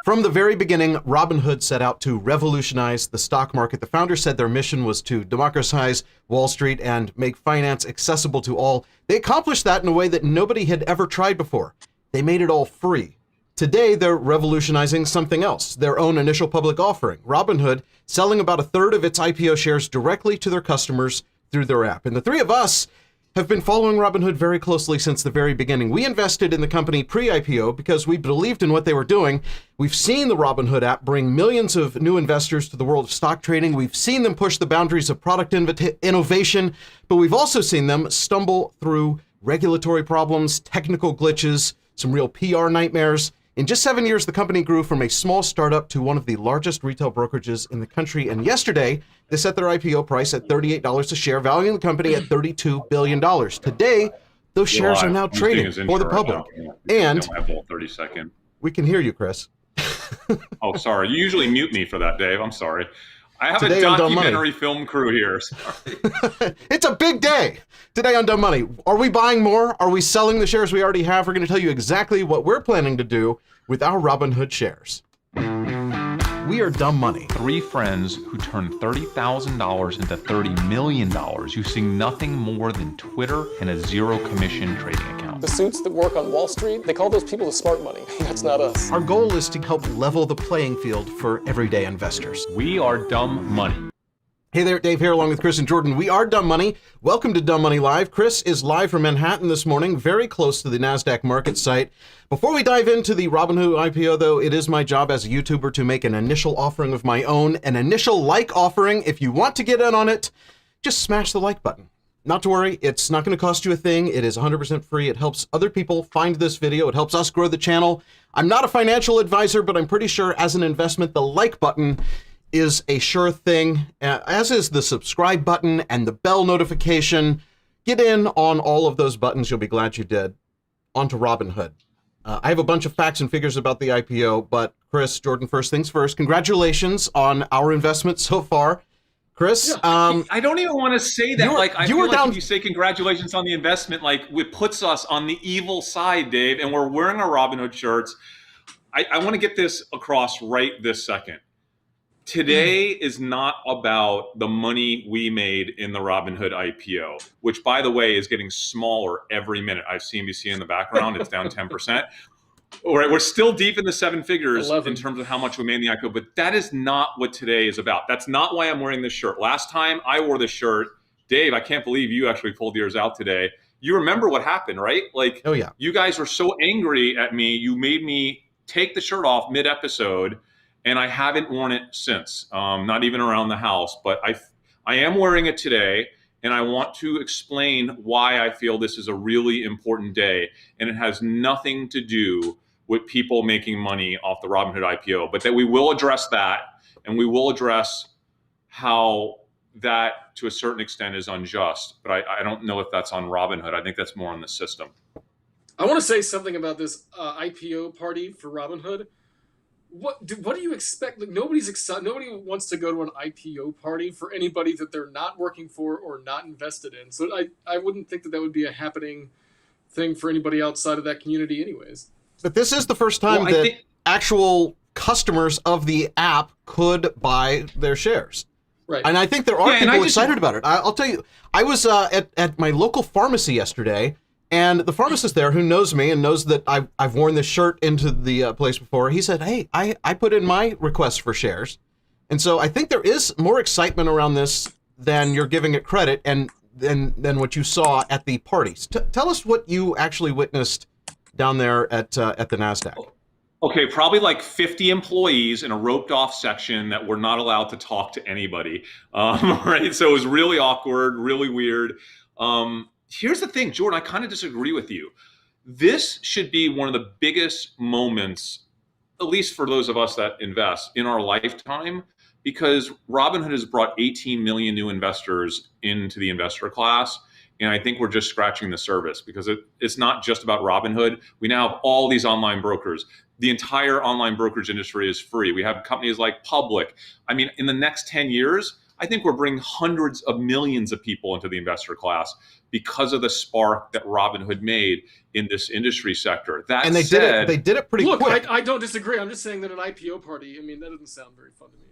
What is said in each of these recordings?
From the very beginning, Robinhood set out to revolutionize the stock market. The founders said their mission was to democratize Wall Street and make finance accessible to all. They accomplished that in a way that nobody had ever tried before. They made it all free. Today, they're revolutionizing something else, their own initial public offering. Robinhood selling about a third of its IPO shares directly to their customers through their app. And the three of us have been following Robinhood very closely since the very beginning. We invested in the company pre-IPO because we believed in what they were doing. We've seen the Robinhood app bring millions of new investors to the world of stock trading. We've seen them push the boundaries of product innovation, but we've also seen them stumble through regulatory problems, technical glitches, some real PR nightmares. In just 7 years, the company grew from a small startup to one of the largest retail brokerages in the country. And yesterday, they set their IPO price at $38 a share, valuing the company at $32 billion. Today, those shares are now trading for the public. And I have a 30-second. We can hear you, Chris. Oh, sorry. You usually mute me for that, Dave. I'm sorry. I have Today a documentary film crew here. Sorry. It's a big day today on Dumb Money. Are we buying more? Are we selling the shares we already have? We're going to tell you exactly what we're planning to do with our Robinhood shares. We are Dumb Money. Three friends who turned $30,000 into $30 million using nothing more than Twitter and a zero commission trading account. The suits that work on Wall Street, they call those people the smart money. That's not us. Our goal is to help level the playing field for everyday investors. We are Dumb Money. Hey there, Dave here along with Chris and Jordan. We are Dumb Money. Welcome to Dumb Money Live. Chris is live from Manhattan this morning, very close to the NASDAQ market site. Before we dive into the Robinhood IPO, though, it is my job as a YouTuber to make an initial offering of my own, an initial like offering. If you want to get in on it, just smash the like button. Not to worry, it's not going to cost you a thing. It is 100% free. It helps other people find this video. It helps us grow the channel. I'm not a financial advisor, but I'm pretty sure as an investment, the like button is a sure thing, as is the subscribe button and the bell notification. Get in on all of those buttons. You'll be glad you did. On to Robinhood. I have a bunch of facts and figures about the IPO, but Chris, Jordan, first things first. Congratulations on our investment so far. Chris, I don't even want to say that. I feel like if you say congratulations on the investment, like it puts us on the evil side, Dave, and we're wearing our Robinhood shirts. I want to get this across right this second. Today is not about the money we made in the Robinhood IPO, which, by the way, is getting smaller every minute. I have CNBC in the background. It's down 10%. All right, we're still deep in the seven figures 11. in terms of how much we made in the IPO, but that is not what today is about. That's not why I'm wearing this shirt. Last time I wore this shirt, Dave, I can't believe you actually pulled yours out today. You remember what happened, right? Like, oh yeah, you guys were so angry at me. You made me take the shirt off mid-episode. And I haven't worn it since, not even around the house. But I am wearing it today, and I want to explain why I feel this is a really important day. And it has nothing to do with people making money off the Robinhood IPO, but that we will address that, and we will address how that, to a certain extent, is unjust. But I don't know if that's on Robinhood. I think that's more on the system. I want to say something about this IPO party for Robinhood. What do you expect? Like, nobody's excited. Nobody wants to go to an IPO party for anybody that they're not working for or not invested in. So I wouldn't think that would be a happening thing for anybody outside of that community anyways. But this is the first time that actual customers of the app could buy their shares. Right. And I think there are people excited about it. I'll tell you, I was at my local pharmacy yesterday, and the pharmacist there, who knows me and knows that I've worn this shirt into the place before, he said, hey, I put in my request for shares. And so I think there is more excitement around this than you're giving it credit, and than what you saw at the parties. Tell us what you actually witnessed down there at the NASDAQ. Okay, probably like 50 employees in a roped off section that were not allowed to talk to anybody. Right? So it was really awkward, really weird. Here's the thing, Jordan, I kind of disagree with you. This should be one of the biggest moments, at least for those of us that invest, in our lifetime, because Robinhood has brought 18 million new investors into the investor class. And I think we're just scratching the surface, because it's not just about Robinhood. We now have all these online brokers. The entire online brokerage industry is free. We have companies like Public. I mean, in the next 10 years, I think we're bringing hundreds of millions of people into the investor class because of the spark that Robinhood made in this industry sector. That And they said, did it pretty Look, quick. I don't disagree. I'm just saying that an IPO party, I mean, that doesn't sound very fun to me.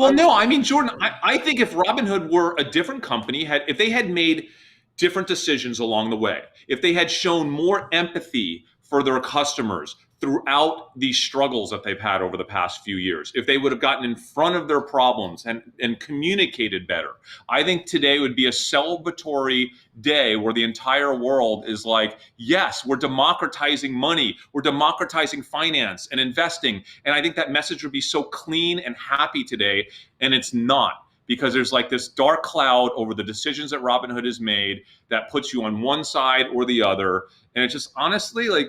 well, no, I mean, Jordan, I think if Robinhood were a different company, if they had made different decisions along the way, if they had shown more empathy for their customers throughout these struggles that they've had over the past few years, if they would have gotten in front of their problems and communicated better, I think today would be a celebratory day where the entire world is like, yes, we're democratizing money, we're democratizing finance and investing. And I think that message would be so clean and happy today, and it's not. Because there's like this dark cloud over the decisions that Robinhood has made that puts you on one side or the other. And it's just honestly, like,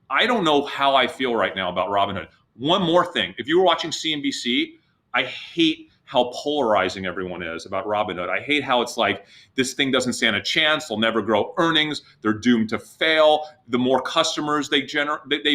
I don't know how I feel right now about Robinhood. One more thing. If you were watching CNBC, I hate how polarizing everyone is about Robinhood. I hate how it's like, this thing doesn't stand a chance. They'll never grow earnings. They're doomed to fail. The more customers they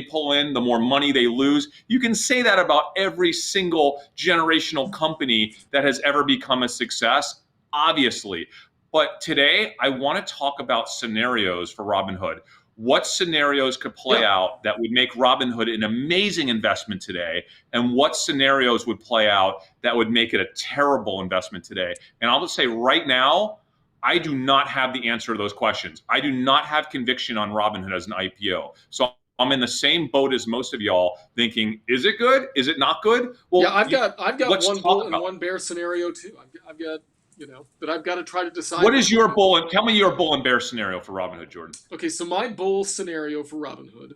pull in, the more money they lose. You can say that about every single generational company that has ever become a success, obviously. But today, I want to talk about scenarios for Robinhood. What scenarios could play out that would make Robinhood an amazing investment today, and what scenarios would play out that would make it a terrible investment today? And I'll just say right now, I do not have the answer to those questions. I do not have conviction on Robinhood as an IPO. So I'm in the same boat as most of y'all, thinking, is it good? Is it not good? Well, yeah, I've got one bull and about one bear scenario too. I've got, you know, that I've got to try to decide. What is your bull? And tell me your bull and bear scenario for Robinhood, Jordan. Okay, so my bull scenario for Robinhood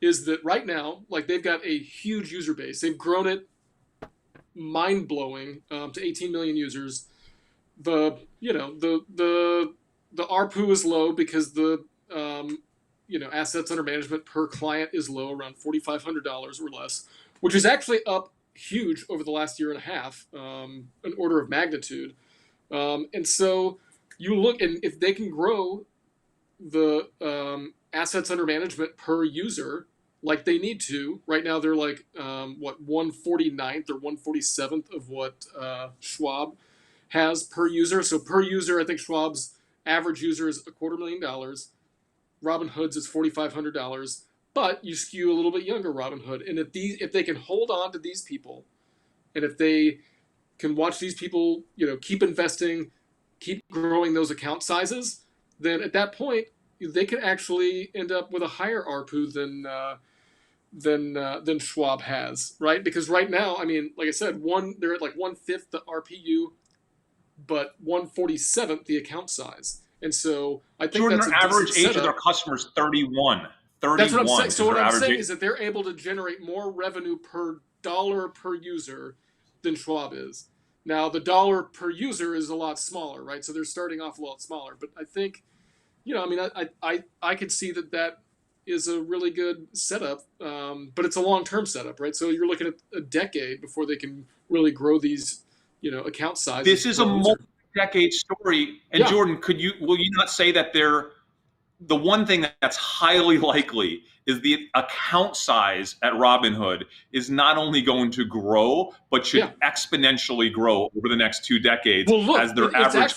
is that right now, like, they've got a huge user base. They've grown it mind-blowing to 18 million users. The ARPU is low because the assets under management per client is low, around $4,500 or less, which is actually up huge over the last year and a half, an order of magnitude. And so you look, and if they can grow the assets under management per user like they need to, right now they're like 149th or 147th of what Schwab has per user. So per user, I think Schwab's average user is $250,000. Robinhood's is $4,500, but you skew a little bit younger Robinhood. And if they can hold on to these people, and if they can watch these people, keep investing, keep growing those account sizes, then at that point they could actually end up with a higher ARPU than Schwab has, right? Because right now, I mean, like I said, they're at like 1/5 the RPU, but 1/47th the account size, and so I think Jordan, that's their average age of their customers 31. 31. That's what I'm saying. So what I'm saying age. is that they're able to generate more revenue per dollar per user than Schwab is. Now, the dollar per user is a lot smaller, right? So they're starting off a lot smaller. But I think, I could see that is a really good setup, but it's a long-term setup, right? So you're looking at a decade before they can really grow these, account sizes. This is a multi-decade story. And yeah. Jordan, will you not say that the one thing that's highly likely is the account size at Robinhood is not only going to grow, but should exponentially grow over the next 2 decades as their average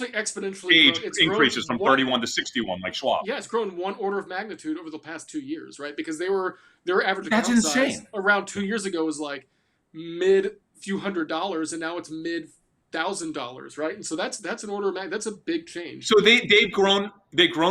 age increases from 31 to 61, like Schwab. Yeah, it's grown one order of magnitude over the past 2 years, right? Because their average account size around 2 years ago was like mid few $100s, and now it's mid $1,000, right? And so that's an order of magnitude. That's a big change. So they've grown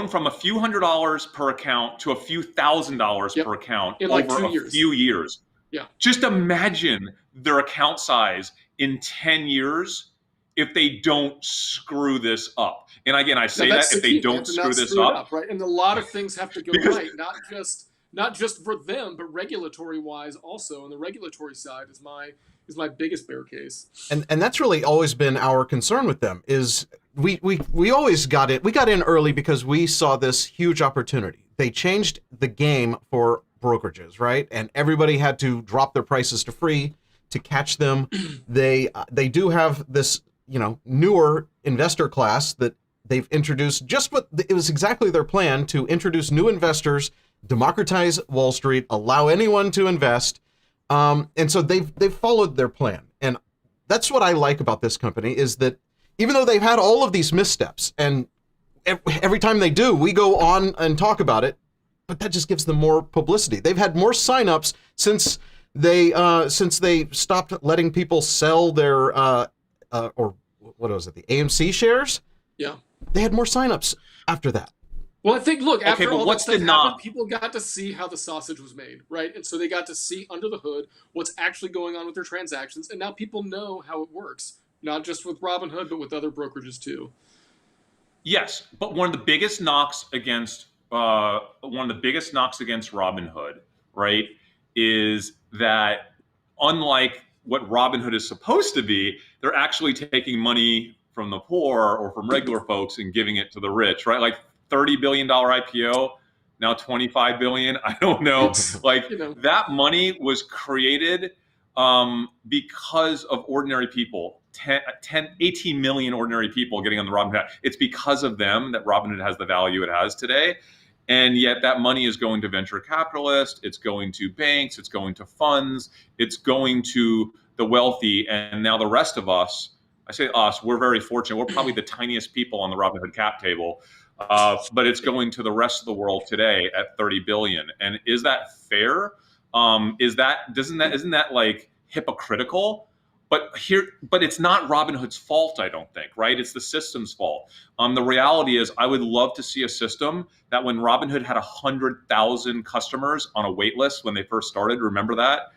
from a few $100s per account to a few $1,000s per account in like over 2 years. Few years. Yeah. Just imagine their account size in 10 years if they don't screw this up. And again, I say that if they don't screw this up, right? And a lot of things have to go right, not just for them, but regulatory wise also. And the regulatory side is my biggest bear case. And that's really always been our concern with them is we always got in early because we saw this huge opportunity. They changed the game for brokerages, right? And everybody had to drop their prices to free to catch them. They do have this, newer investor class that they've introduced. It was exactly their plan to introduce new investors, democratize Wall Street, allow anyone to invest. And so they've followed their plan. And that's what I like about this company is that even though they've had all of these missteps, and every time they do, we go on and talk about it, but that just gives them more publicity. They've had more signups since they stopped letting people sell their or what was it, the AMC shares? Yeah. They had more signups after that. Well, I think, look, after all that stuff happened, people got to see how the sausage was made, right? And so they got to see under the hood what's actually going on with their transactions, and now people know how it works, not just with Robinhood, but with other brokerages too. Yes, but one of the biggest knocks against Robinhood, right, is that unlike what Robinhood is supposed to be, they're actually taking money from the poor or from regular folks and giving it to the rich, right? Like $30 billion IPO, now $25 billion. I don't know. Like that money was created because of ordinary people, 18 million ordinary people getting on the Robinhood. It's because of them that Robinhood has the value it has today. And yet that money is going to venture capitalists, it's going to banks, it's going to funds, it's going to the wealthy. And now the rest of us, I say us, we're very fortunate. We're probably the tiniest people on the Robinhood cap table, but it's going to the rest of the world today at 30 billion. And is that fair? Isn't that like hypocritical? But it's not Robinhood's fault, I don't think, right? It's the system's fault. The reality is, I would love to see a system that when Robinhood had 100,000 customers on a wait list when they first started, remember that?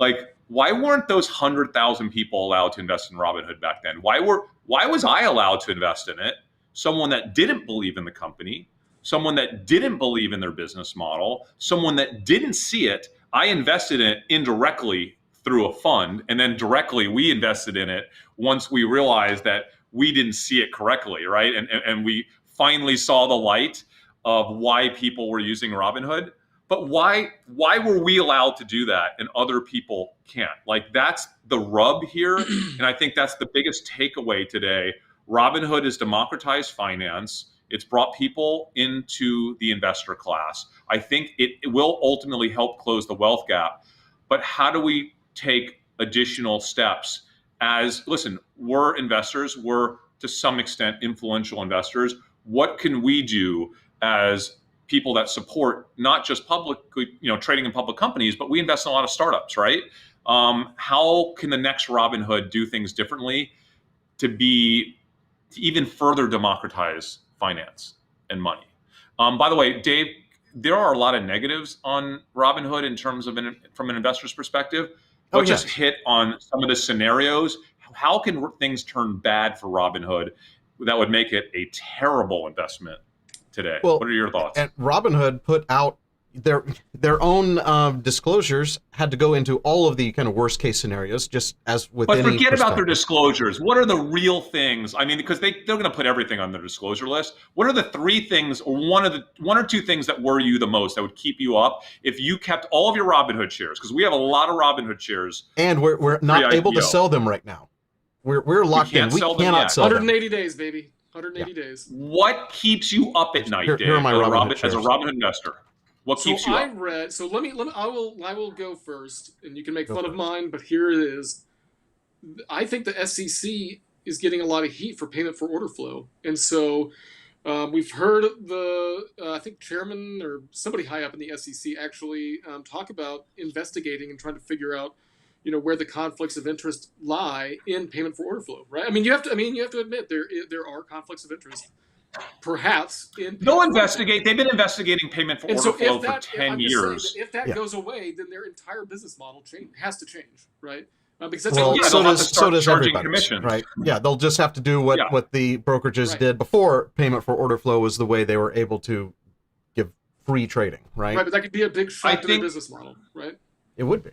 Like, why weren't those 100,000 people allowed to invest in Robinhood back then? Why was I allowed to invest in it? Someone that didn't believe in the company, someone that didn't believe in their business model, someone that didn't see it. I invested in it indirectly through a fund, and then directly we invested in it once we realized that we didn't see it correctly, right? And we finally saw the light of why people were using Robinhood. But why were we allowed to do that and other people can't? Like, that's the rub here. And I think that's the biggest takeaway today. Robinhood has democratized finance. It's brought people into the investor class. I think it will ultimately help close the wealth gap. But how do we take additional steps? Listen, we're investors, we're to some extent influential investors. What can we do as people that support not just publicly, trading in public companies, but we invest in a lot of startups, right? How can the next Robinhood do things differently to even further democratize finance and money? By the way, Dave, there are a lot of negatives on Robinhood in terms of from an investor's perspective. But just hit on some of the scenarios. How can things turn bad for Robinhood that would make it a terrible investment today? Well, what are your thoughts? And Robinhood put out their own disclosures, had to go into all of the kind of worst case scenarios, just as with any But forget about their perspective. disclosures. What are the real things? I mean, because they're going to put everything on their disclosure list. What are the three things, or one or two things that worry you the most, that would keep you up if you kept all of your Robinhood shares? Because we have a lot of Robinhood shares, and we're not able to sell them right now. We're locked in. We cannot sell them. 180 days, baby. 180 days. What keeps you up at night, Dave, here are my Robinhood as a Robinhood investor? What keeps you up? I will go first, and you can make fun of mine, but here it is. I think the SEC is getting a lot of heat for payment for order flow, and so we've heard I think chairman or somebody high up in the SEC actually talk about investigating and trying to figure out, where the conflicts of interest lie in payment for order flow, right? I mean, you have to admit there are conflicts of interest. Perhaps they'll investigate. They've been investigating payment for order flow for 10 years. If that goes away, then their entire business model has to change, right? Because that's so does everybody, right? Yeah, they'll just have to do what the brokerages did before payment for order flow was the way they were able to give free trading, right? Right, but that could be a big shock to their business model, right? It would be.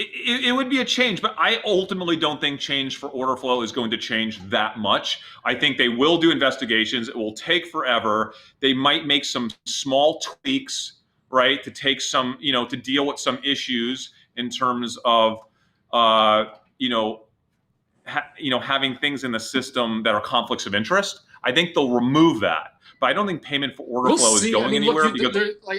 It would be a change, but I ultimately don't think change for order flow is going to change that much. I think they will do investigations. It will take forever. They might make some small tweaks, right, to take some, to deal with some issues in terms of, having things in the system that are conflicts of interest. I think they'll remove that, but I don't think payment for order flow is going anywhere.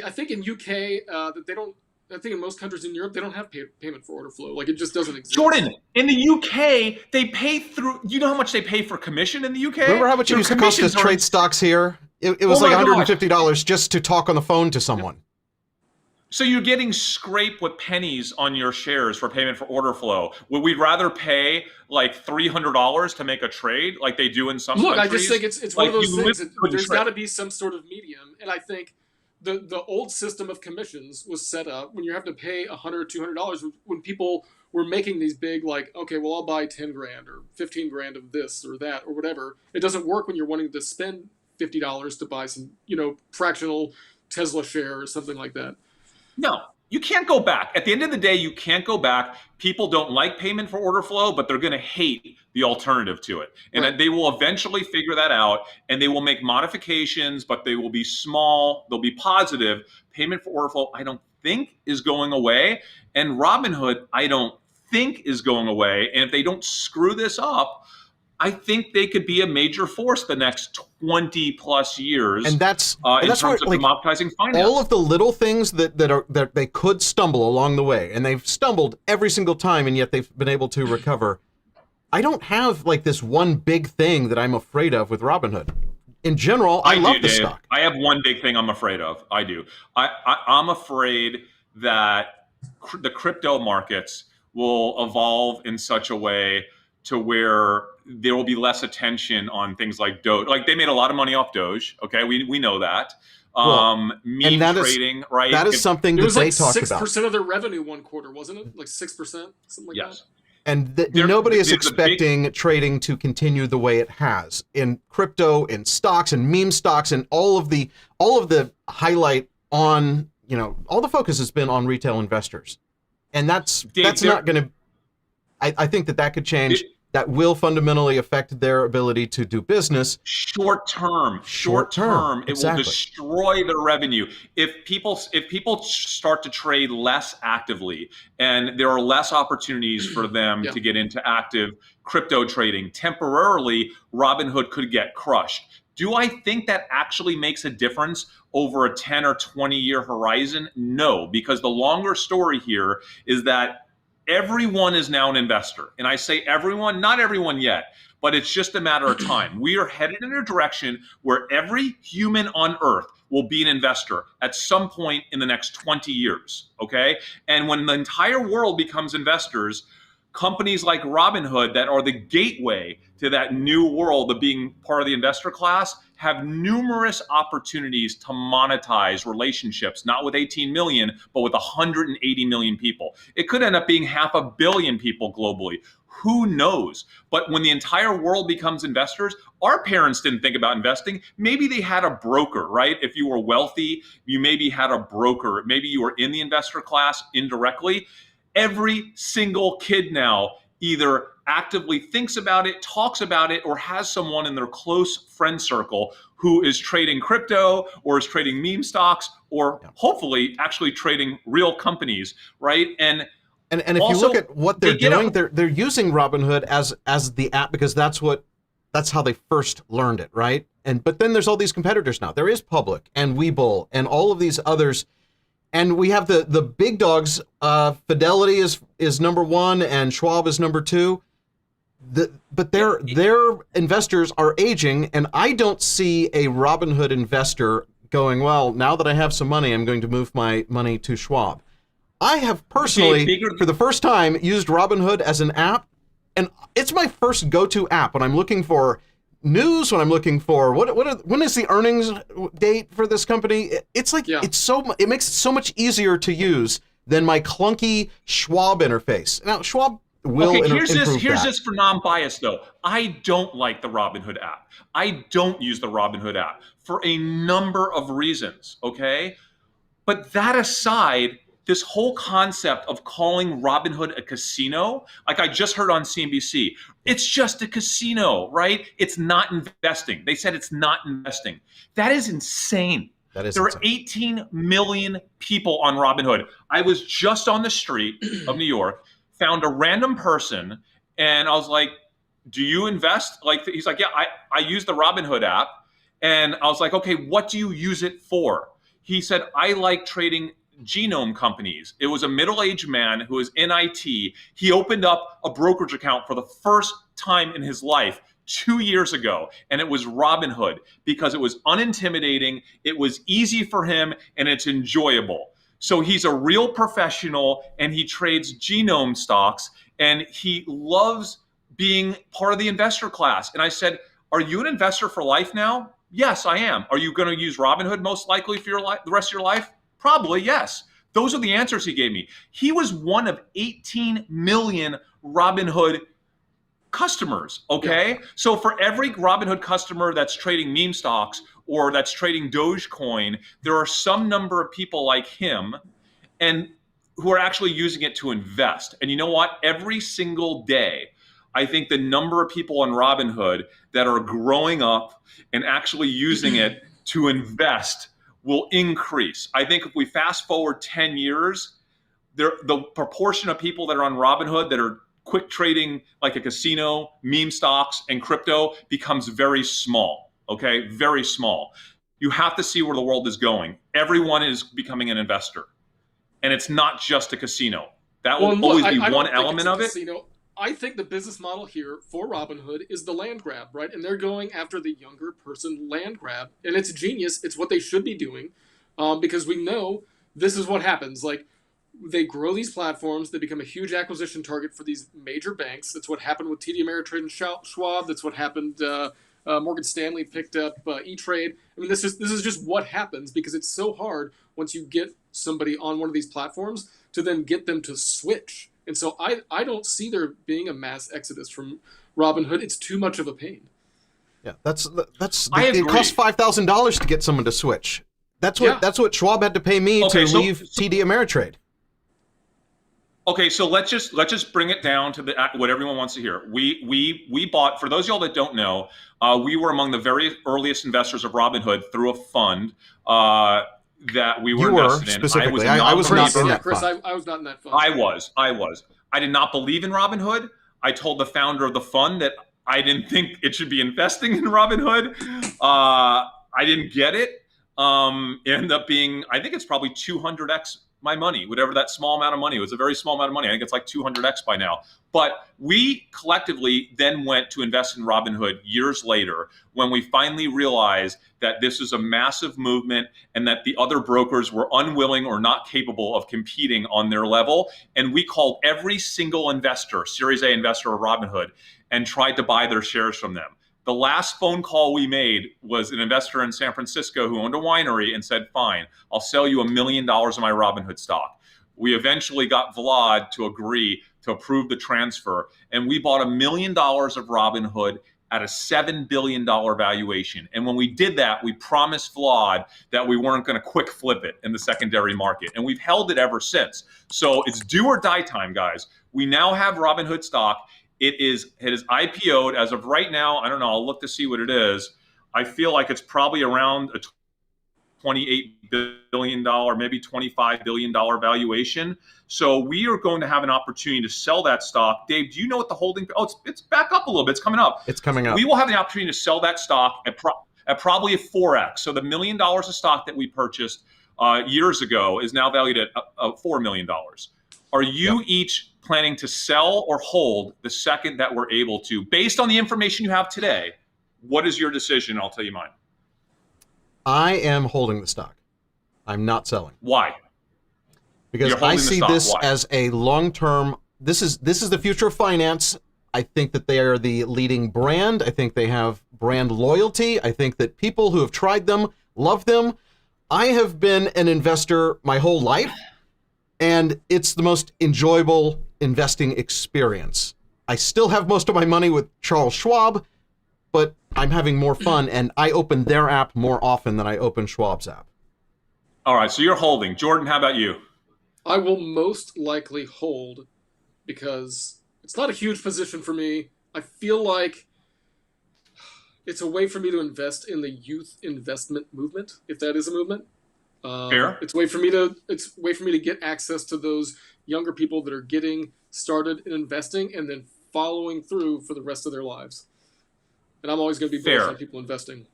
I think in UK that they don't. I think in most countries in Europe, they don't have payment for order flow. Like, it just doesn't exist. Jordan, in the UK, they pay through. You know how much they pay for commission in the UK? Remember how much it Their used to cost us commissions are trade stocks here? It was Oh like my gosh. $150 just to talk on the phone to someone. So you're getting scraped with pennies on your shares for payment for order flow. Would we rather pay like $300 to make a trade like they do in some Look, countries? I just think it's one Like, of those you things. literally couldn't There's trade. got to be some sort of medium, and I think the old system of commissions was set up when you have to pay $100, $200 when people were making these big, like, okay, well, I'll buy 10 grand or 15 grand of this or that or whatever. It doesn't work when you're wanting to spend $50 to buy some, fractional Tesla share or something like that. No, you can't go back. At the end of the day, you can't go back. People don't like payment for order flow, but they're going to hate the alternative to it. And Right. they will eventually figure that out, and they will make modifications, but they will be small. They'll be positive. Payment for order flow, I don't think, is going away. And Robinhood, I don't think, is going away. And if they don't screw this up, I think they could be a major force the next 20 plus years. And that's in that's terms where, of like, democratizing finance. all of the little things that they could stumble along the way, and they've stumbled every single time, and yet they've been able to recover. I don't have like this one big thing that I'm afraid of with Robinhood. In general, I love do, the Dave. stock. I have one big thing I'm afraid of. I do. I'm afraid that the crypto markets will evolve in such a way to where there will be less attention on things like Doge. Like, they made a lot of money off Doge. Okay, we know that. Meme and that is- trading, right? That is something It that was they like talked 6% about. of their revenue one quarter, wasn't it? Like 6%, something like Yes. And There- nobody is there's a expecting trading to continue the way it has in crypto, in stocks, and meme stocks, and all of the highlight on, all the focus has been on retail investors, and that's not going to. I think that could change. That will fundamentally affect their ability to do business. Short term, it exactly. will destroy their revenue. If people start to trade less actively, and there are less opportunities for them Yeah. to get into active crypto trading temporarily, Robinhood could get crushed. Do I think that actually makes a difference over a 10 or 20 year horizon? No, because the longer story here is that everyone is now an investor. And I say everyone, not everyone yet, but it's just a matter of time. We are headed in a direction where every human on earth will be an investor at some point in the next 20 years, okay? And when the entire world becomes investors, companies like Robinhood, that are the gateway to that new world of being part of the investor class, have numerous opportunities to monetize relationships, not with 18 million, but with 180 million people. It could end up being 500 million people globally. Who knows? But when the entire world becomes investors, our parents didn't think about investing. Maybe they had a broker, right? If you were wealthy, you maybe had a broker. Maybe you were in the investor class indirectly. Every single kid now either actively thinks about it, talks about it, or has someone in their close friend circle who is trading crypto or is trading meme stocks, or hopefully actually trading real companies, right? And if you also, look at what they're they get doing, they're using Robinhood as the app because that's how they first learned it, right? But then there's all these competitors now. There is Public and Webull and all of these others. And we have the big dogs. Fidelity is number one, and Schwab is number two. But their investors are aging, and I don't see a Robinhood investor going, well, now that I have some money, I'm going to move my money to Schwab. I have personally, for the first time, used Robinhood as an app, and it's my first go-to app when I'm looking for news, when I'm looking for when is the earnings date for this company. It's like it makes it so much easier to use than my clunky Schwab interface. Now Schwab will here's improve this that. for non-bias though. I don't like the Robinhood app. I don't use the Robinhood app for a number of reasons, okay? But that aside, this whole concept of calling Robinhood a casino, like I just heard on CNBC, it's just a casino, right? It's not investing. They said it's not investing. That is insane. That is there insane. are 18 million people on Robinhood. I was just on the street of New York, found a random person, and I was like, do you invest? Like, he's like, yeah, I use the Robinhood app. And I was like, okay, what do you use it for? He said, I like trading genome companies. It was a middle-aged man who was in IT. He opened up a brokerage account for the first time in his life 2 years ago, and it was Robinhood because it was unintimidating, it was easy for him, and it's enjoyable. So he's a real professional, and he trades genome stocks, and he loves being part of the investor class. And I said, are you an investor for life now? Yes, I am. Are you going to use Robinhood most likely for your the rest of your life? Probably, yes. Those are the answers he gave me. He was one of 18 million Robinhood customers, okay? Yeah. So for every Robinhood customer that's trading meme stocks or that's trading Dogecoin, there are some number of people like him and who are actually using it to invest. And you know what? Every single day, I think the number of people on Robinhood that are growing up and actually using it to invest will increase. I think if we fast forward 10 years, the proportion of people that are on Robinhood that are quick trading like a casino, meme stocks, and crypto becomes very small, okay? Very small. You have to see where the world is going. Everyone is becoming an investor. And it's not just a casino. That will always be one element of it. I think the business model here for Robinhood is the land grab, right? And they're going after the younger person land grab. And it's genius. It's what they should be doing because we know this is what happens. Like, they grow these platforms. They become a huge acquisition target for these major banks. That's what happened with TD Ameritrade and Schwab. That's what happened. Morgan Stanley picked up E-Trade. I mean, this is just what happens because it's so hard once you get somebody on one of these platforms to then get them to switch. And so I don't see there being a mass exodus from Robinhood. It's too much of a pain. Yeah, it costs $5,000 to get someone to switch. That's what Schwab had to pay me to leave TD Ameritrade. Okay, so let's just bring it down to what everyone wants to hear. We bought, for those of y'all that don't know, we were among the very earliest investors of Robinhood through a fund that we were invested in. Specifically. I was not in that fund. I was not in that fund. I was. I did not believe in Robinhood. I told the founder of the fund that I didn't think it should be investing in Robinhood. I didn't get it. It ended up being, I think it's probably 200x my money, whatever that small amount of money. It was a very small amount of money. I think it's like 200x by now. But we collectively then went to invest in Robinhood years later when we finally realized that this is a massive movement and that the other brokers were unwilling or not capable of competing on their level. And we called every single investor, Series A investor of Robinhood, and tried to buy their shares from them. The last phone call we made was an investor in San Francisco who owned a winery and said, fine, I'll sell you $1 million of my Robinhood stock. We eventually got Vlad to agree to approve the transfer, and we bought $1 million of Robinhood at a $7 billion valuation. And when we did that, we promised Vlad that we weren't going to quick flip it in the secondary market. And we've held it ever since. So it's do or die time, guys. We now have Robinhood stock. It is IPO'd as of right now. I don't know. I'll look to see what it is. I feel like it's probably around a $28 billion, maybe $25 billion valuation. So we are going to have an opportunity to sell that stock. Dave, do you know what the holding? Oh, it's back up a little bit. It's coming up. It's coming up. We will have the opportunity to sell that stock at probably a 4x. So the $1 million of stock that we purchased years ago is now valued at $4 million. Are you each planning to sell or hold the second that we're able to? Based on the information you have today, what is your decision? I'll tell you mine. I am holding the stock. I'm not selling. Why? Because I see this as a long-term, this is the future of finance. I think that they are the leading brand. I think they have brand loyalty. I think that people who have tried them love them. I have been an investor my whole life, and it's the most enjoyable investing experience. I still have most of my money with Charles Schwab, but I'm having more fun, and I open their app more often than I open Schwab's app. All right, so you're holding. Jordan, how about you? I will most likely hold because it's not a huge position for me. I feel like it's a way for me to invest in the youth investment movement, if that is a movement. Fair. It's a way for me to get access to those younger people that are getting started in investing and then following through for the rest of their lives. And I'm always going to be bullish on people investing.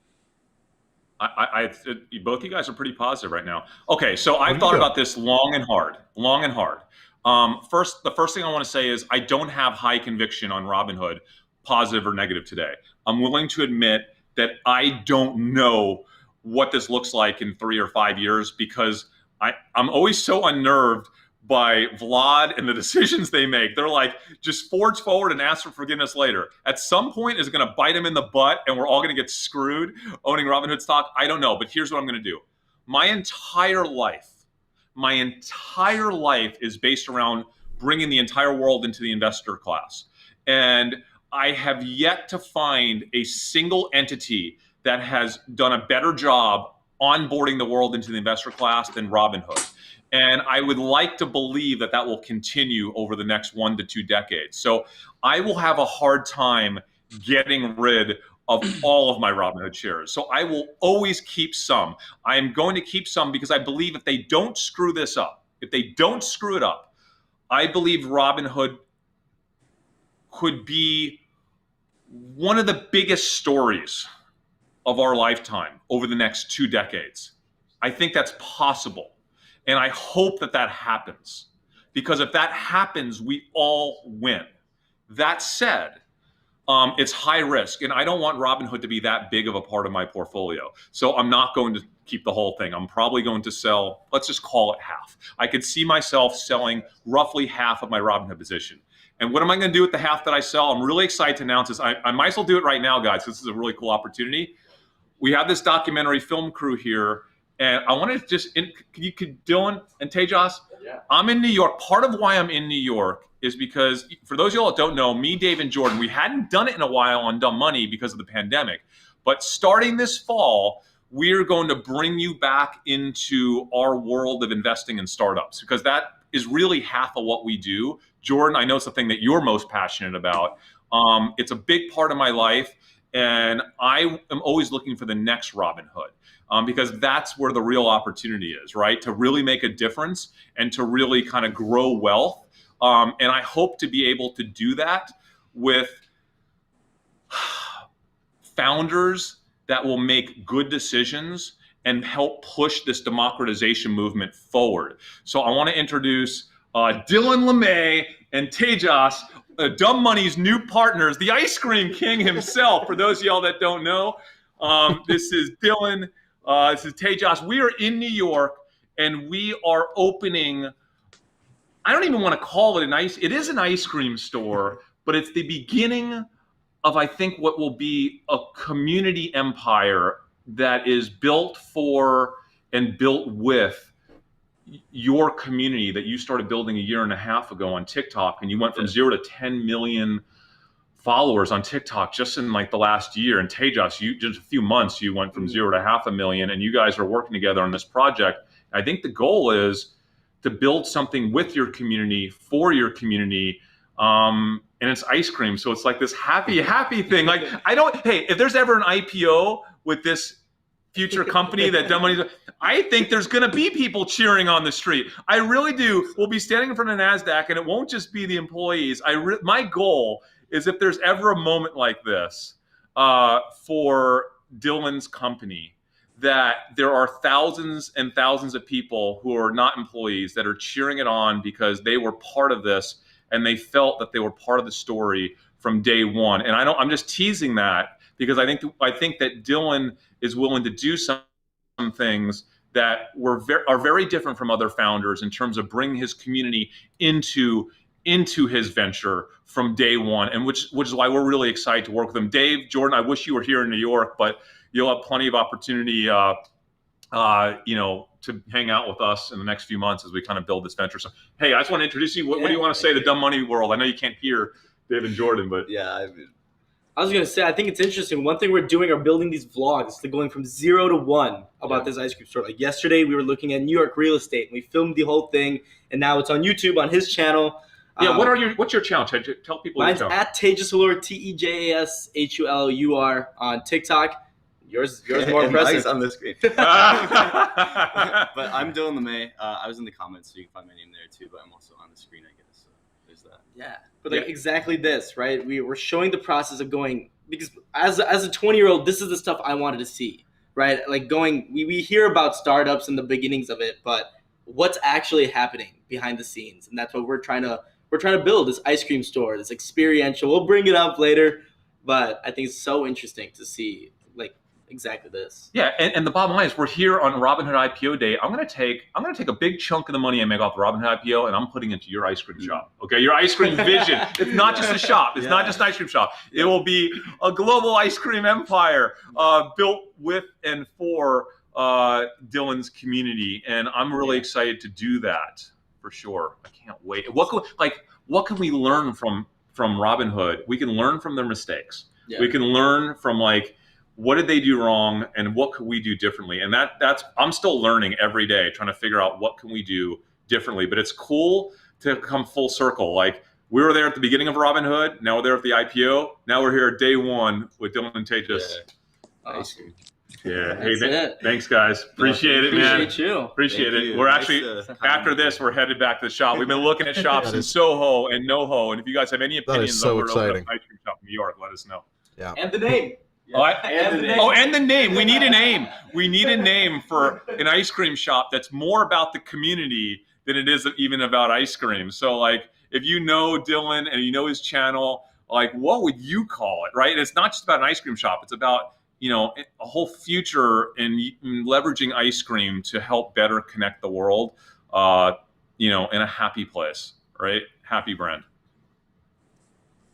Both you guys are pretty positive right now. Okay, so I've you thought go. about this long and hard, long and hard. The first thing I want to say is I don't have high conviction on Robinhood, positive or negative today. I'm willing to admit that I don't know what this looks like in 3 or 5 years because I'm always so unnerved by Vlad and the decisions they make. They're like, just forge forward and ask for forgiveness later. At some point, is it going to bite him in the butt and we're all going to get screwed owning Robinhood stock? I don't know, but here's what I'm going to do. My entire life is based around bringing the entire world into the investor class. And I have yet to find a single entity that has done a better job onboarding the world into the investor class than Robinhood. And I would like to believe that that will continue over the next 1 to 2 decades. So I will have a hard time getting rid of all of my Robinhood shares. So I will always keep some. I am going to keep some because I believe if they don't screw this up, if they don't screw it up, I believe Robinhood could be one of the biggest stories of our lifetime over the next 2 decades. I think that's possible. And I hope that that happens. Because if that happens, we all win. That said, it's high risk, and I don't want Robinhood to be that big of a part of my portfolio. So I'm not going to keep the whole thing. I'm probably going to sell, let's just call it half. I could see myself selling roughly half of my Robinhood position. And what am I going to do with the half that I sell? I'm really excited to announce this. I might as well do it right now, guys. This is a really cool opportunity. We have this documentary film crew here, and I want to just, Dylan and Tejas, Yeah. I'm in New York. Part of why I'm in New York is because, for those of y'all that don't know, me, Dave, and Jordan, we hadn't done it in a while on Dumb Money because of the pandemic. But starting this fall, we're going to bring you back into our world of investing in startups because that is really half of what we do. Jordan, I know it's the thing that you're most passionate about. It's a big part of my life. And I am always looking for the next Robinhood because that's where the real opportunity is, right? To really make a difference and to really kind of grow wealth. And I hope to be able to do that with founders that will make good decisions and help push this democratization movement forward. So I want to introduce Dylan LeMay and Tejas, Dumb Money's new partners, the ice cream king himself. For those of y'all that don't know, this is Dylan, this is Tejas. We are in New York, and we are opening, I don't even want to call it it is an ice cream store, but it's the beginning of, I think, what will be a community empire that is built for and built with your community that you started building a year and a half ago on TikTok, and you went from 0 to 10 million followers on TikTok just in like the last year. And Tejas, you just a few months, you went from 0 to 500,000, and you guys are working together on this project. I think the goal is to build something with your community for your community. And it's ice cream, so it's like this happy thing. Like, hey, if there's ever an IPO with this future company that Dumb Money, I think there's going to be people cheering on the street. I really do. We'll be standing in front of NASDAQ, and it won't just be the employees. My goal is, if there's ever a moment like this for Dylan's company, that there are thousands and thousands of people who are not employees that are cheering it on because they were part of this and they felt that they were part of the story from day one. And I'm just teasing that because I think that Dylan is willing to do some things that are very different from other founders in terms of bringing his community into his venture from day one, and which is why we're really excited to work with him. Dave, Jordan, I wish you were here in New York, but you'll have plenty of opportunity, to hang out with us in the next few months as we kind of build this venture. So, hey, I just want to introduce you. What do you want to say to the Dumb Money world? I know you can't hear Dave and Jordan, but Yeah, I was gonna say, I think it's interesting. One thing we're doing are building these vlogs to going from 0 to 1 about this ice cream store. Like yesterday, we were looking at New York real estate, and we filmed the whole thing, and now it's on YouTube on his channel. yeah, what's your channel? Tell people. Mine's your channel. at Tejashulur, TEJASHULUR on TikTok. Yours more impressive. Nice on the screen. But I'm Dylan LeMay. I was in the comments, so you can find my name there too. But I'm also on the screen, I guess. So there's that. Yeah, but like exactly this, right? We're showing the process of going, because as a 20-year-old, this is the stuff I wanted to see. right? Like we hear about startups and the beginnings of it, but what's actually happening behind the scenes? And that's what we're trying to build, this ice cream store, this experiential. We'll bring it up later, but I think it's so interesting to see like exactly this. Yeah, and the bottom line is we're here on Robinhood IPO day. I'm gonna take a big chunk of the money I make off the Robinhood IPO, and I'm putting it into your ice cream shop. Okay, your ice cream vision. It's not just a shop. It's not just an ice cream shop. It will be a global ice cream empire built with and for Dylan's community, and I'm really excited to do that for sure. I can't wait. What can we learn from Robinhood? We can learn from their mistakes. Yeah. We can learn from what did they do wrong and what could we do differently? And that's I'm still learning every day, trying to figure out what can we do differently. But it's cool to come full circle. Like we were there at the beginning of Robinhood, now we're there at the IPO, now we're here at day one with Dylan and Tejas. Awesome. Yeah. That's it. Thanks guys. Appreciate it, man. Appreciate you. Appreciate Thank it. you. We're Nice actually to after this, we're headed back to the shop. We've been looking at shops in Soho and NoHo, and if you guys have any opinions so on where to open up exciting. an ice cream shop in New York, let us know. Yeah. And the name. And the name. We need a name. We need a name for an ice cream shop that's more about the community than it is even about ice cream. So if you know Dylan and you know his channel, what would you call it, right? And it's not just about an ice cream shop. It's about a whole future in leveraging ice cream to help better connect the world, in a happy place, right? Happy brand.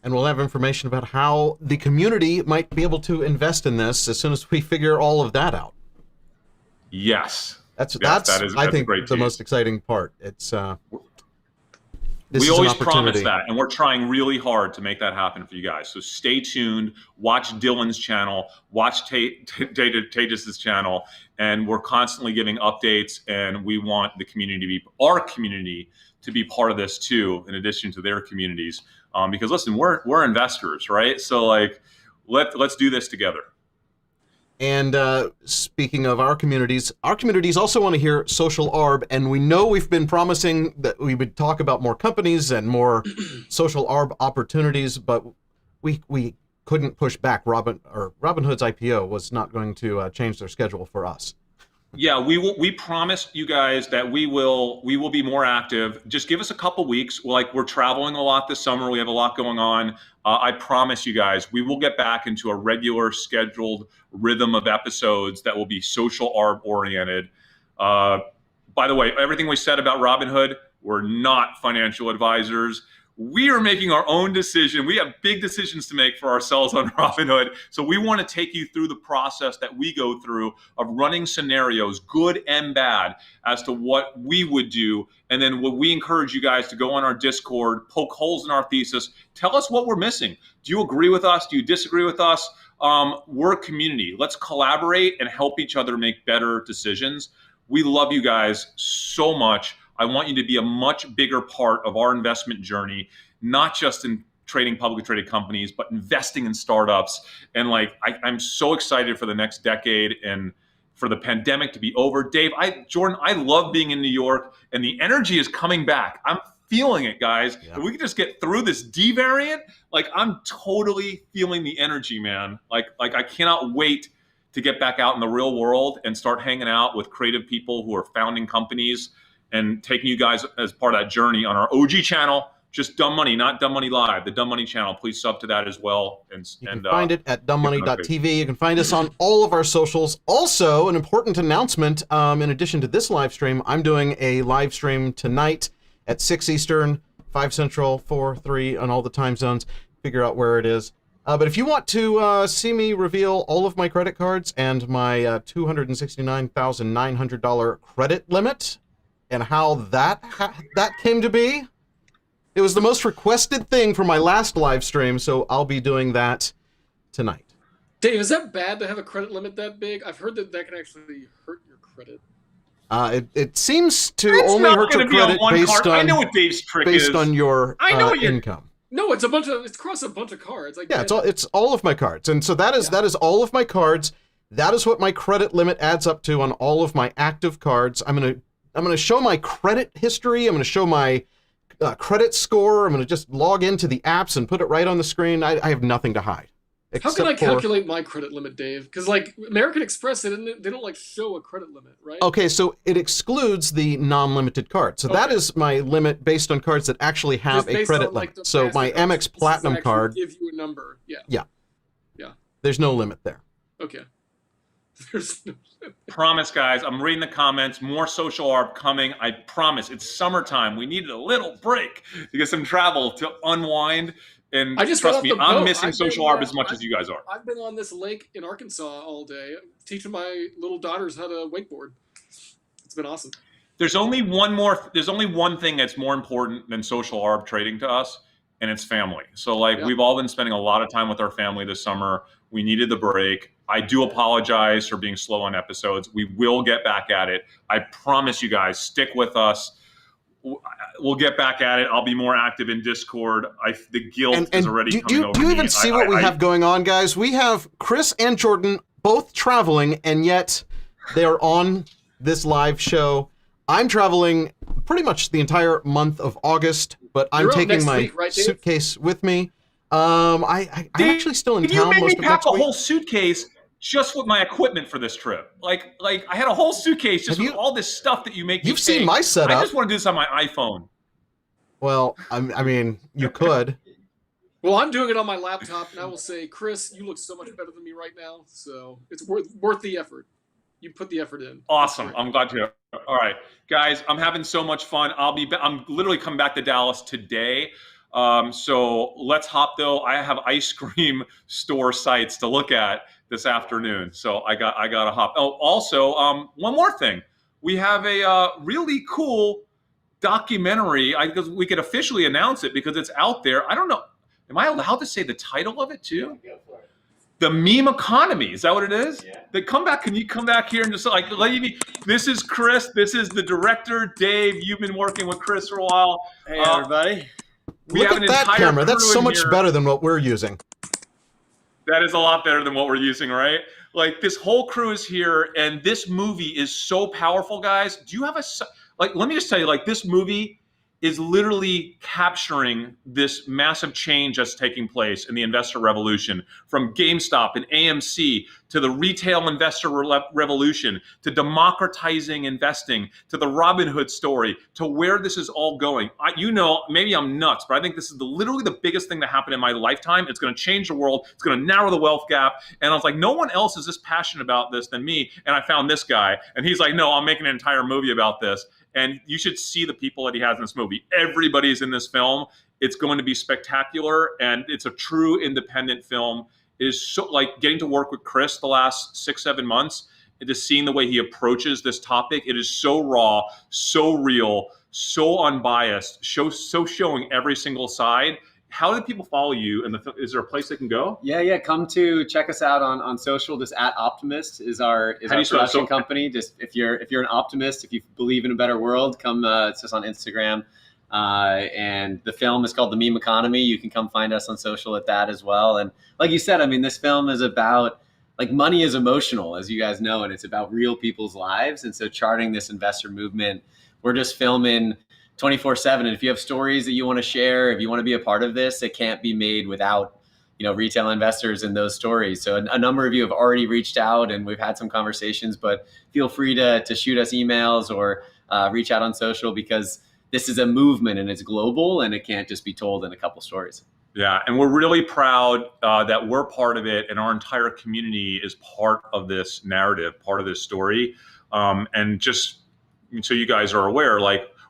And we'll have information about how the community might be able to invest in this as soon as we figure all of that out. Yes. That's I think the most exciting part. It's we always promise that, and we're trying really hard to make that happen for you guys. So stay tuned, watch Dylan's channel, watch Tejas' channel, and we're constantly giving updates, and we want our community to be part of this too, in addition to their communities. Because listen, we're investors, right? So let's do this together. And speaking of our communities also want to hear social arb, and we know we've been promising that we would talk about more companies and more social arb opportunities, but we couldn't push back. Robinhood's IPO was not going to change their schedule for us. Yeah, we promise you guys that we will be more active. Just give us a couple weeks. We're traveling a lot this summer. We have a lot going on. I promise you guys, we will get back into a regular scheduled rhythm of episodes that will be social arb oriented. By the way, everything we said about Robinhood, we're not financial advisors. We are making our own decision. We have big decisions to make for ourselves on Robinhood. So we want to take you through the process that we go through of running scenarios, good and bad, as to what we would do. And then what we encourage you guys to go on our Discord, poke holes in our thesis, tell us what we're missing. Do you agree with us? Do you disagree with us? We're a community. Let's collaborate and help each other make better decisions. We love you guys so much. I want you to be a much bigger part of our investment journey, not just in trading publicly traded companies, but investing in startups. And I'm so excited for the next decade and for the pandemic to be over. Dave, Jordan, I love being in New York, and the energy is coming back. I'm feeling it, guys. Yeah. If we can just get through this D variant, I'm totally feeling the energy, man. I cannot wait to get back out in the real world and start hanging out with creative people who are founding companies and taking you guys as part of that journey on our OG channel, just Dumb Money, not Dumb Money Live, the Dumb Money channel. Please sub to that as well. You can find it at dumbmoney.tv. You can find us on all of our socials. Also, an important announcement, in addition to this live stream, I'm doing a live stream tonight at 6 Eastern, 5 Central, 4, 3, on all the time zones. Figure out where it is. But if you want to see me reveal all of my credit cards and my $269,900 credit limit, and how that came to be. It was the most requested thing for my last live stream, so I'll be doing that tonight. Dave, is that bad to have a credit limit that big? I've heard that can actually hurt your credit. It seems to only hurt your credit based on, I know what Dave's trick is. Based on your income. No, it's across a bunch of cards. Yeah, it's all of my cards, and so that is all of my cards. That is what my credit limit adds up to on all of my active cards. I'm gonna show my credit history. I'm gonna show my credit score. I'm gonna just log into the apps and put it right on the screen. I have nothing to hide. How can I except for calculate my credit limit, Dave? Because like American Express, they don't like show a credit limit, right? okay, so it excludes the non-limited card. So that Okay. is my limit based on cards that actually have Just a based credit on, like, limit. the So my MasterCard Amex systems that Platinum actually card, give you a number. Yeah. there's no limit there. Okay. There's no. Promise, guys. I'm reading the comments. More social arb coming. I promise. It's summertime. We needed a little break to get some travel to unwind. And I just got trust off me, the I'm boat. missing social arb as much as you guys are. I've been on this lake in Arkansas all day, teaching my little daughters how to wakeboard. It's been awesome. There's only one thing that's more important than social arb trading to us, and it's family. So like Yeah. we've all been spending a lot of time with our family this summer. We needed the break. I do apologize for being slow on episodes. We will get back at it. I promise you guys, stick with us. We'll get back at it. I'll be more active in Discord. The guilt is already coming over do you me. even see what we I- have going on, guys? We have Chris and Jordan both traveling, and yet they're on this live show. I'm traveling pretty much the entire month of August, but I'm You're out taking next my week, right, Dave? suitcase with me. I'm actually still in Did you town make most me of pack next a week. whole suitcase just with my equipment for this trip? Like I had a whole suitcase just Have with all this stuff that you make. You've me seen take. my setup. I just want to do this on my iPhone. Well, I mean, you could. Well, I'm doing it on my laptop, and I will say, Chris, you look so much better than me right now, so it's worth the effort. You put the effort in. Awesome. That's great. I'm glad to hear. All right, guys, I'm having so much fun. I'm literally coming back to Dallas today. So let's hop though. I have ice cream store sites to look at this afternoon. So I gotta hop. Oh, also, one more thing. We have a really cool documentary. Because we could officially announce it because it's out there. I don't know. Am I allowed to say the title of it too? Go for it. The meme economy. Is that what it is? Yeah. Come back. Can you come back here and just like let me? This is Chris. This is the director, Dave. You've been working with Chris for a while. Hey, everybody. We Look have at an that entire camera. That's crew so in much here. better than what we're using. That is a lot better than what we're using, right? Like this whole crew is here, and this movie is so powerful, guys. Do you have let me just tell you, like this movie is literally capturing this massive change that's taking place in the investor revolution, from GameStop and AMC to the retail investor revolution to democratizing investing to the Robinhood story to where this is all going. Maybe I'm nuts, but I think this is literally the biggest thing that happened in my lifetime. It's going to change the world. It's going to narrow the wealth gap. And I was like, no one else is this passionate about this than me. And I found this guy, and he's like, no, I'm making an entire movie about this. And you should see the people that he has in this movie. Everybody's in this film. It's going to be spectacular, and it's a true independent film. It is so like getting to work with Chris the last 6-7 months and just seeing the way he approaches this topic. It is so raw, so real, so unbiased, showing every single side. How do people follow you? And is there a place they can go? Yeah. Come to check us out on social. Just at Optimist is our production company. Just if you're an optimist, if you believe in a better world, come. It's just on Instagram. And the film is called The Meme Economy. You can come find us on social at that as well. And like you said, I mean, this film is about money is emotional, as you guys know, and it's about real people's lives. And so charting this investor movement, we're just filming 24/7. And if you have stories that you want to share, if you want to be a part of this, it can't be made without, retail investors in those stories. So a number of you have already reached out and we've had some conversations, but feel free to shoot us emails or reach out on social, because this is a movement and it's global and it can't just be told in a couple stories. Yeah, and we're really proud that we're part of it, and our entire community is part of this narrative, part of this story. And just so you guys are aware,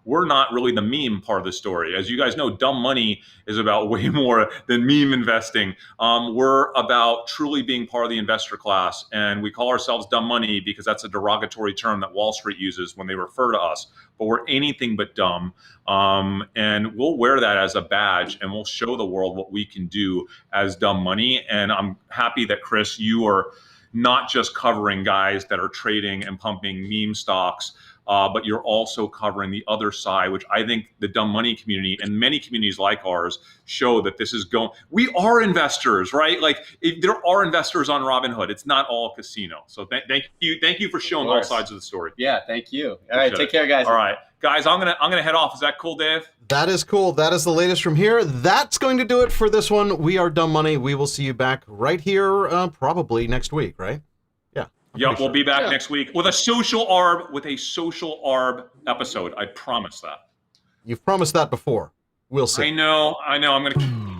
we're not really the meme part of the story. As you guys know, dumb money is about way more than meme investing. We're about truly being part of the investor class. And we call ourselves dumb money because that's a derogatory term that Wall Street uses when they refer to us. But we're anything but dumb. And we'll wear that as a badge, and we'll show the world what we can do as dumb money. And I'm happy that, Chris, you are not just covering guys that are trading and pumping meme stocks, but you're also covering the other side, which I think the dumb money community and many communities like ours show that this is going. We are investors, right? Like there are investors on Robinhood. It's not all casino. So thank you for showing all sides of the story. Yeah, thank you. All right, take care, guys. All right, guys, I'm gonna head off. Is that cool, Dave? That is cool. That is the latest from here. That's going to do it for this one. We are Dumb Money. We will see you back right here probably next week, right? Yeah. Yep, we'll be back next week with a social arb episode. I promise that. You've promised that before. We'll see. I know. I'm gonna.